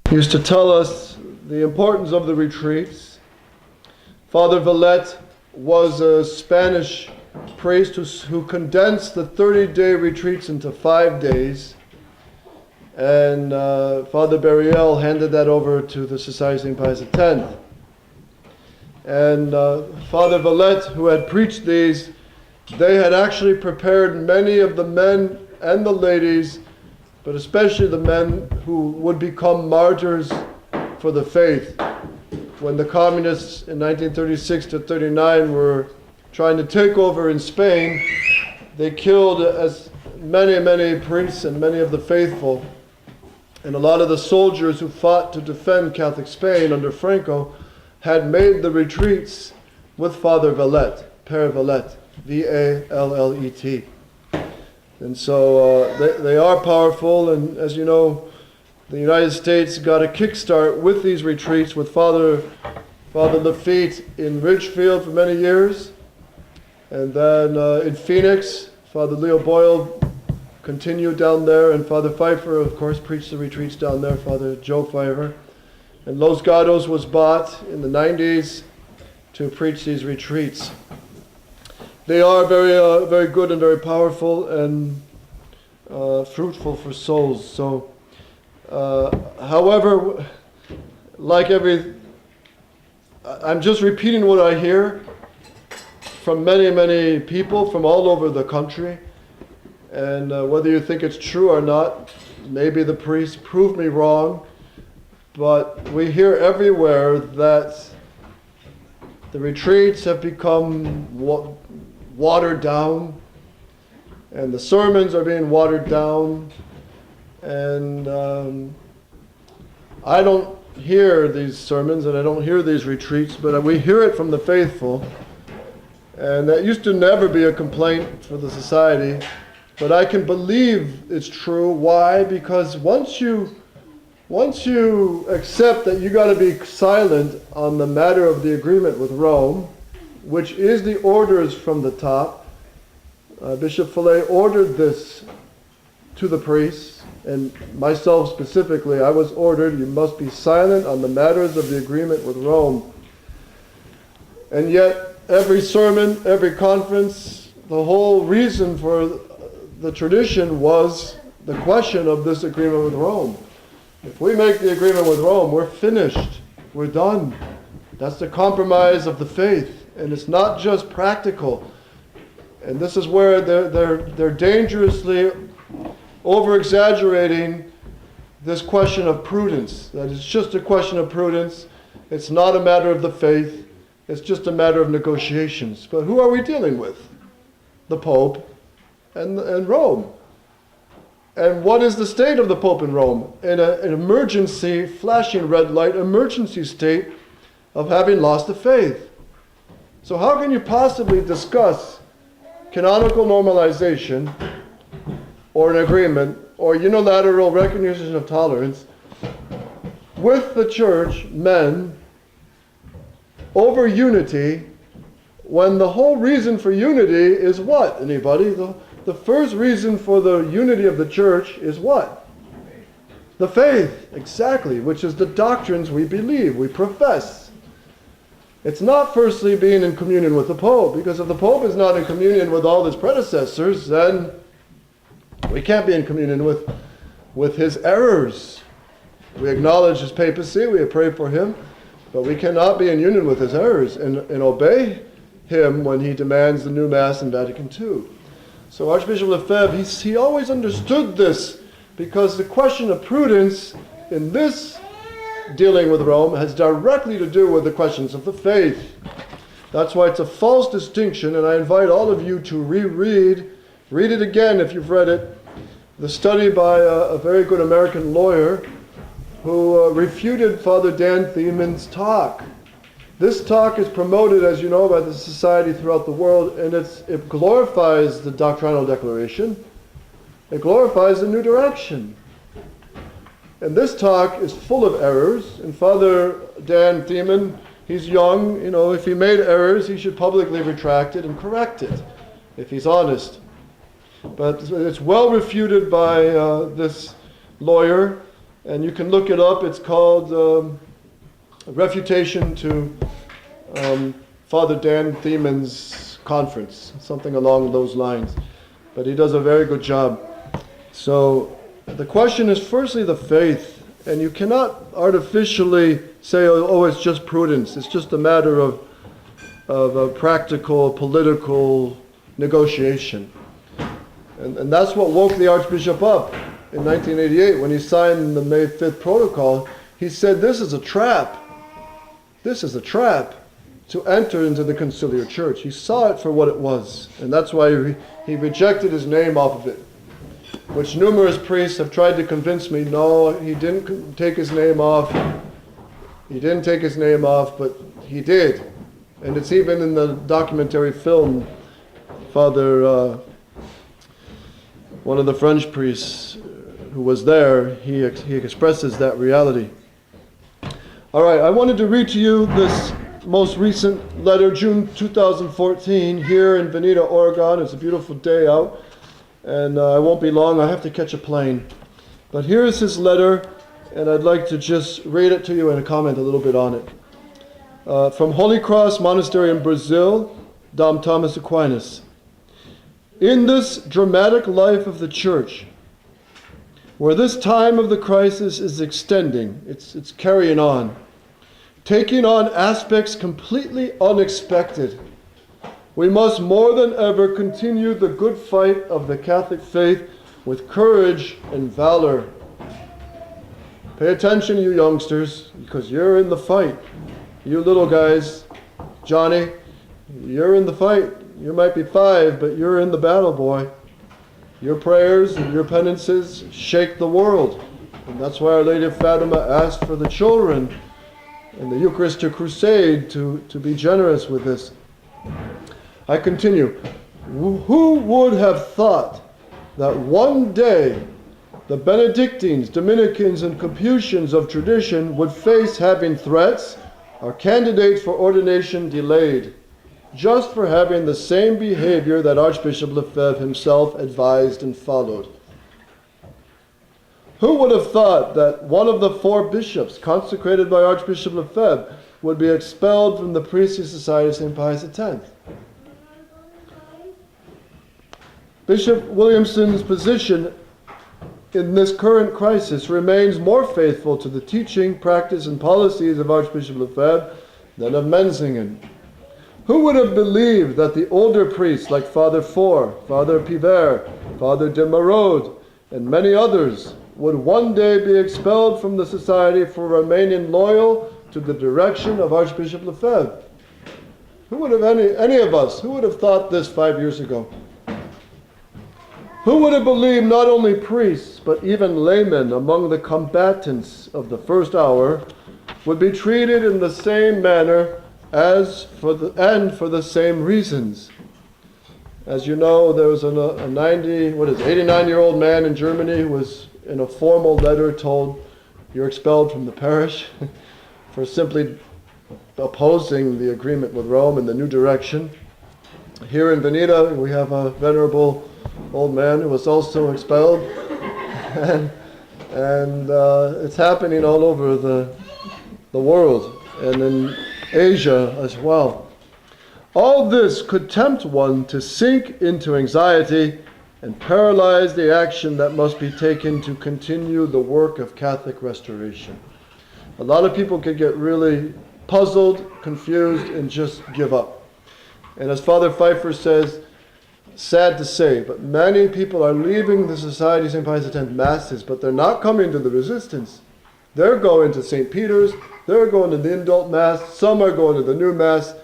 He used to tell us the importance of the retreats. Father Veneta was a Spanish priest who condensed the 30-day retreats into 5 days. And Father Burial handed that over to the Society of St. Pius X. And Father Veneta, who had preached these, they had actually prepared many of the men and the ladies, but especially the men who would become martyrs for the faith. When the communists in 1936 to 39 were trying to take over in Spain, they killed as many priests and many of the faithful. And a lot of the soldiers who fought to defend Catholic Spain under Franco had made the retreats with Father Veneta, Père Veneta, V-A-L-L-E-T. And so they are powerful, and as you know, the United States got a kickstart with these retreats with Father Lafitte in Ridgefield for many years, and then in Phoenix, Father Leo Boyle continued down there, and Father Pfeiffer, of course, preached the retreats down there, Father Joe Pfeiffer. And Los Gatos was bought in the 90s to preach these retreats. They are very good and very powerful and fruitful for souls. So, however, I'm just repeating what I hear from many people from all over the country. And whether you think it's true or not, maybe the priests prove me wrong, but we hear everywhere that the retreats have become watered down, and the sermons are being watered down, and I don't hear these sermons and I don't hear these retreats, but we hear it from the faithful, and that used to never be a complaint for the society, but I can believe it's true. Why? Because once you accept that you got to be silent on the matter of the agreement with Rome, which is the orders from the top. Bishop Fillet ordered this to the priests, and myself specifically, I was ordered, you must be silent on the matters of the agreement with Rome. And yet, every sermon, every conference, the whole reason for the tradition was the question of this agreement with Rome. If we make the agreement with Rome, we're finished. We're done. That's the compromise of the faith. And it's not just practical. And this is where they're dangerously over-exaggerating this question of prudence. That it's just a question of prudence. It's not a matter of the faith. It's just a matter of negotiations. But who are we dealing with? The Pope and Rome. And what is the state of the Pope in Rome? In an emergency, flashing red light, emergency state of having lost the faith. So how can you possibly discuss canonical normalization or an agreement or unilateral recognition of tolerance with the church, men, over unity, when the whole reason for unity is what? Anybody? The first reason for the unity of the church is what? The faith, exactly, which is the doctrines we believe, we profess. It's not firstly being in communion with the Pope, because if the Pope is not in communion with all his predecessors, then we can't be in communion with his errors. We acknowledge his papacy, we pray for him, but we cannot be in union with his errors and obey him when he demands the new Mass in Vatican II. So Archbishop Lefebvre, he always understood this, because the question of prudence in this dealing with Rome has directly to do with the questions of the faith. That's why it's a false distinction, and I invite all of you to read it again if you've read it, the study by a very good American lawyer who refuted Father Dan Thieman's talk. This talk is promoted, as you know, by the society throughout the world, and it glorifies the doctrinal declaration. It glorifies the new direction. And this talk is full of errors. And Father Dan Thiemann, he's young, if he made errors, he should publicly retract it and correct it, if he's honest. But it's well refuted by this lawyer, And you can look it up. It's called Refutation to Father Dan Thieman's Conference, something along those lines. But he does a very good job. So the question is firstly the faith. And you cannot artificially say, oh, it's just prudence. It's just a matter of a practical, political negotiation. And that's what woke the Archbishop up in 1988 when he signed the May 5th protocol. He said, this is a trap. This is a trap to enter into the conciliar church. He saw it for what it was. And that's why he rejected his name off of it, which numerous priests have tried to convince me, no, he didn't take his name off. He didn't take his name off, but he did. And it's even in the documentary film, Father, one of the French priests who was there, he expresses that reality. All right, I wanted to read to you this most recent letter, June 2014, here in Veneta, Oregon. It's a beautiful day out, and I won't be long. I have to catch a plane. But here is his letter, and I'd like to just read it to you and comment a little bit on it. From Holy Cross Monastery in Brazil, Dom Thomas Aquinas. In this dramatic life of the Church, where this time of the crisis is extending, it's carrying on, taking on aspects completely unexpected, we must more than ever continue the good fight of the Catholic faith with courage and valor. Pay attention, you youngsters, because you're in the fight. You little guys, Johnny, you're in the fight. You might be 5, but you're in the battle, boy. Your prayers and your penances shake the world. And that's why Our Lady of Fatima asked for the children in the Eucharistic Crusade to be generous with this. I continue. Who would have thought that one day the Benedictines, Dominicans, and Capuchins of tradition would face having threats or candidates for ordination delayed, just for having the same behavior that Archbishop Lefebvre himself advised and followed? Who would have thought that one of the 4 bishops consecrated by Archbishop Lefebvre would be expelled from the Priestly Society of St. Pius X? Bishop Williamson's position in this current crisis remains more faithful to the teaching, practice, and policies of Archbishop Lefebvre than of Menzingen. Who would have believed that the older priests like Father Faure, Father Pivert, Father de Merode, and many others would one day be expelled from the society for remaining loyal to the direction of Archbishop Lefebvre? Who would have, any of us, who would have thought this 5 years ago? Who would have believed not only priests, but even laymen among the combatants of the first hour would be treated in the same manner for the same reasons? As you know, there was a 89-year-old man in Germany who was in a formal letter told, you're expelled from the parish for simply opposing the agreement with Rome and the new direction. Here in Veneta, we have a venerable old man who was also expelled, and it's happening all over the world and in Asia as well. All this could tempt one to sink into anxiety and paralyze the action that must be taken to continue the work of Catholic restoration. A lot of people could get really puzzled, confused, and just give up. And as Father Pfeiffer says, sad to say, but many people are leaving the Society of St. Pius X Masses, but they're not coming to the resistance. They're going to St. Peter's, they're going to the Indult Mass, some are going to the New Mass,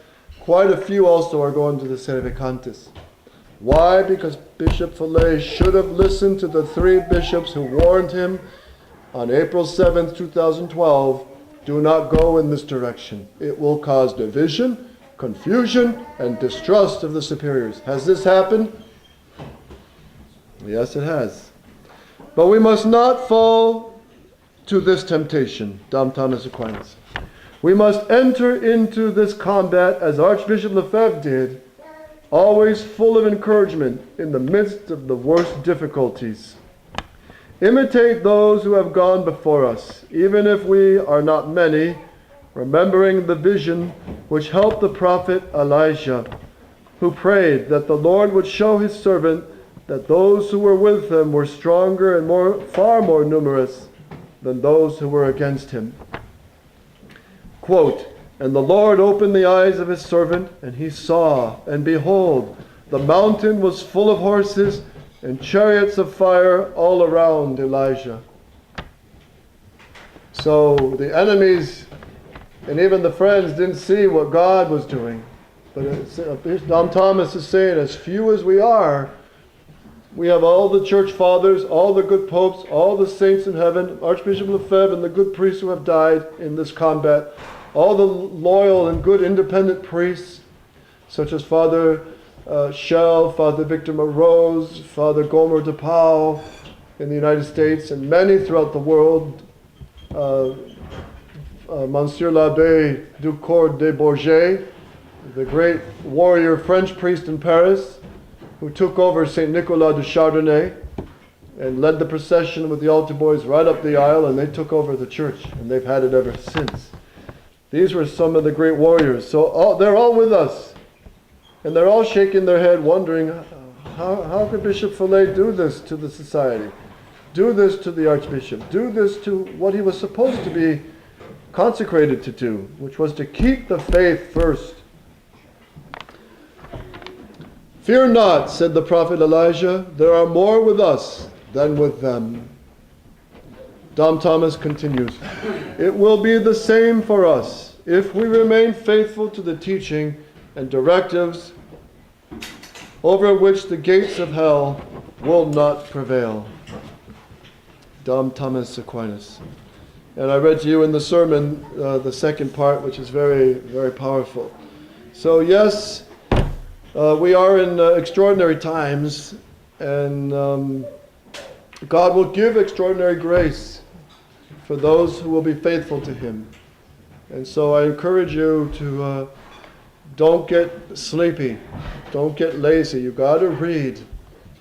quite a few also are going to the Sedevacantis. Why? Because Bishop Fillet should have listened to the 3 bishops who warned him on April 7th, 2012, do not go in this direction. It will cause division, confusion, and distrust of the superiors. Has this happened? Yes, it has. But we must not fall to this temptation, Dom Thomas Aquinas. We must enter into this combat as Archbishop Lefebvre did, always full of encouragement in the midst of the worst difficulties. Imitate those who have gone before us, even if we are not many, remembering the vision which helped the prophet Elijah, who prayed that the Lord would show his servant that those who were with him were stronger and far more numerous than those who were against him. Quote, "And the Lord opened the eyes of his servant, and he saw, and behold, the mountain was full of horses and chariots of fire all around Elijah." So the enemies and even the friends didn't see what God was doing. But Dom Thomas is saying, as few as we are, we have all the church fathers, all the good popes, all the saints in heaven, Archbishop Lefebvre and the good priests who have died in this combat, all the loyal and good independent priests, such as Father Schell, Father Victor Morose, Father Gomer de Pau in the United States, and many throughout the world, Monsieur l'Abbé Ducourt de Bourget, the great warrior French priest in Paris, who took over St. Nicolas de Chardonnay and led the procession with the altar boys right up the aisle, and they took over the church, and they've had it ever since. These were some of the great warriors. So they're all with us. And they're all shaking their head, wondering, how could Bishop Follet do this to the society? Do this to the Archbishop? Do this to what he was supposed to be consecrated to do, which was to keep the faith first. "Fear not," said the prophet Elijah, "there are more with us than with them." Dom Thomas continues, "It will be the same for us if we remain faithful to the teaching and directives over which the gates of hell will not prevail." Dom Thomas Aquinas. And I read to you in the sermon the second part, which is very, very powerful. So yes, we are in extraordinary times, and God will give extraordinary grace for those who will be faithful to Him. And so I encourage you to don't get sleepy, don't get lazy. You got to read,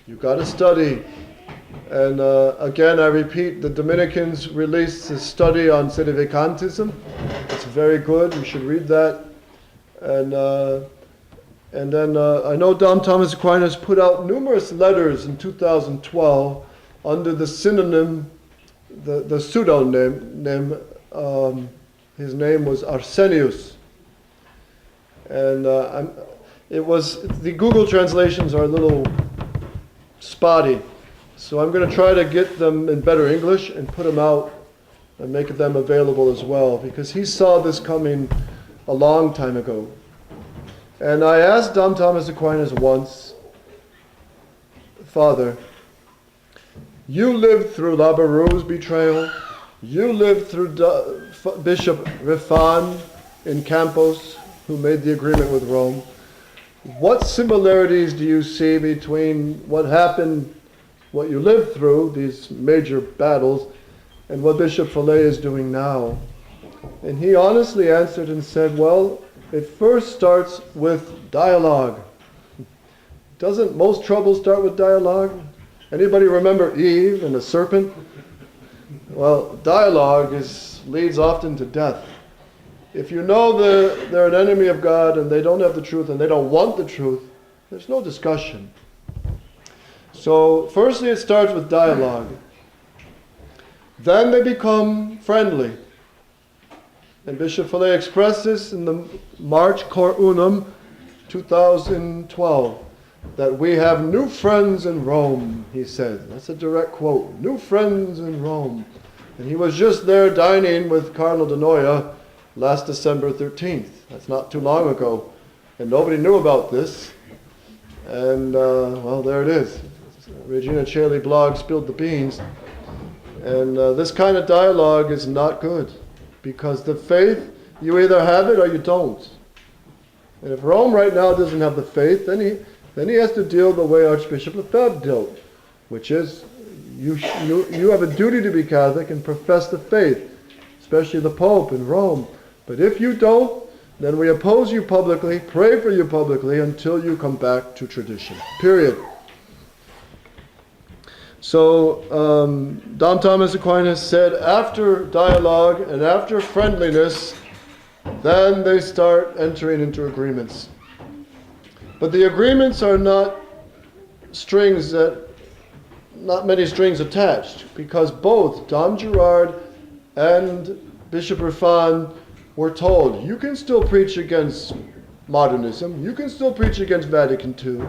you got to study. And again, I repeat, the Dominicans released a study on sedevacantism. It's very good. You should read that. And then I know Dom Thomas Aquinas put out numerous letters in 2012 under the synonym, the pseudonym. His name was Arsenius. And the Google translations are a little spotty. So I'm going to try to get them in better English and put them out and make them available as well, because he saw this coming a long time ago. And I asked Dom Thomas Aquinas once, "Father, you lived through Labaroux's betrayal. You lived through Bishop Rifan in Campos, who made the agreement with Rome. What similarities do you see between what happened, what you lived through, these major battles, and what Bishop Follet is doing now?" And he honestly answered and said, well, it first starts with dialogue. Doesn't most trouble start with dialogue? Anybody remember Eve and the serpent? Well, dialogue leads often to death. If you know they're an enemy of God and they don't have the truth and they don't want the truth, there's no discussion. So, firstly, it starts with dialogue. Then they become friendly. And Bishop Follet expressed this in the March Cor Unum 2012, that we have new friends in Rome, he said. That's a direct quote. New friends in Rome. And he was just there dining with Cardinal de Noia last December 13th. That's not too long ago. And nobody knew about this. And, well, there it is. Regina Caeli blog spilled the beans. And this kind of dialogue is not good, because the faith, you either have it or you don't. And if Rome right now doesn't have the faith, then he has to deal the way Archbishop Lefebvre dealt, which is you have a duty to be Catholic and profess the faith, especially the Pope in Rome. But if you don't, then we oppose you publicly, pray for you publicly until you come back to tradition. Period. So Dom Thomas Aquinas said after dialogue and after friendliness, then they start entering into agreements. But the agreements are not many strings attached, because both Dom Gerard and Bishop Rafan were told, you can still preach against modernism, you can still preach against Vatican II.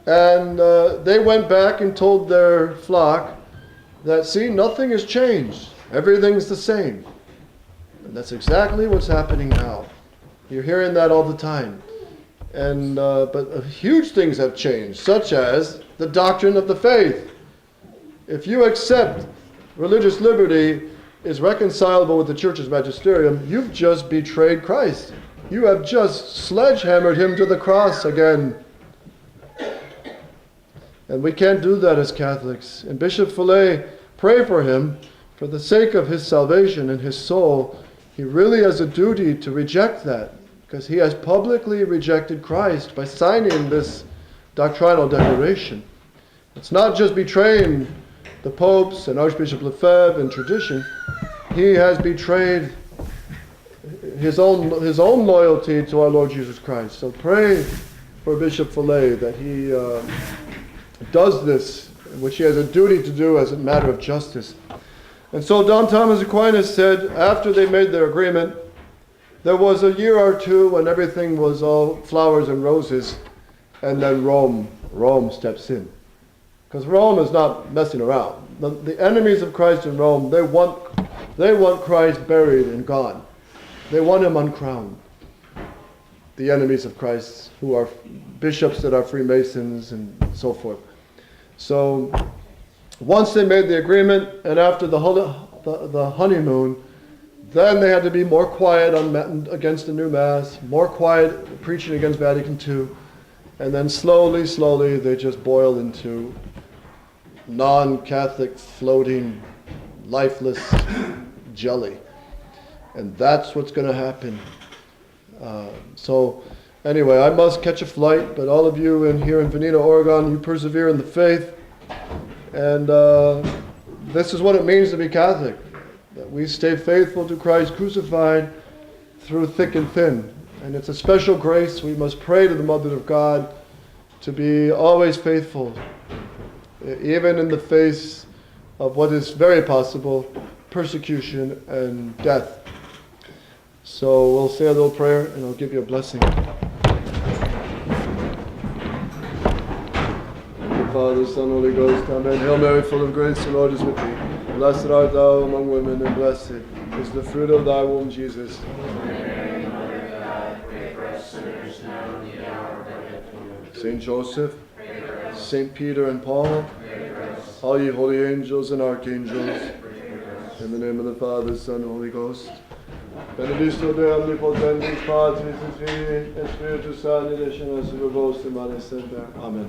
And they went back and told their flock that, see, nothing has changed. Everything's the same. And that's exactly what's happening now. You're hearing that all the time. And but huge things have changed, such as the doctrine of the faith. If you accept religious liberty is reconcilable with the Church's magisterium, you've just betrayed Christ. You have just sledgehammered him to the cross again. And we can't do that as Catholics. And Bishop Follet, pray for him, for the sake of his salvation and his soul. He really has a duty to reject that, because he has publicly rejected Christ by signing this doctrinal declaration. It's not just betraying the popes and Archbishop Lefebvre and tradition. He has betrayed his own loyalty to our Lord Jesus Christ. So pray for Bishop Follet that he does this, which he has a duty to do as a matter of justice. And so Don Thomas Aquinas said, after they made their agreement, there was a year or two when everything was all flowers and roses, and then Rome steps in. Because Rome is not messing around. The enemies of Christ in Rome, they want Christ buried and gone. They want him uncrowned. The enemies of Christ, who are bishops that are Freemasons and so forth. So once they made the agreement, and after the honeymoon, then they had to be more quiet against the new Mass, more quiet preaching against Vatican II, and then slowly they just boil into non-Catholic, floating, lifeless jelly. And that's what's going to happen. So anyway, I must catch a flight, but all of you here in Veneta, Oregon, you persevere in the faith. And this is what it means to be Catholic, that we stay faithful to Christ crucified through thick and thin. And it's a special grace. We must pray to the Mother of God to be always faithful, even in the face of what is very possible, persecution and death. So we'll say a little prayer and I'll give you a blessing. Father, Son, Holy Ghost, Amen. Hail Mary, full of grace, the Lord is with thee. Blessed art thou among women, and blessed is the fruit of thy womb, Jesus. Mary, Mother of God, pray for us sinners now and the hour of our death. Saint Joseph, Saint Peter and Paul, all ye holy angels and archangels, in the name of the Father, Son, and Holy Ghost. Benedicto Deo omnipotentis, Patris et Filii et Spiritus Sancti, et vos semper. Amen.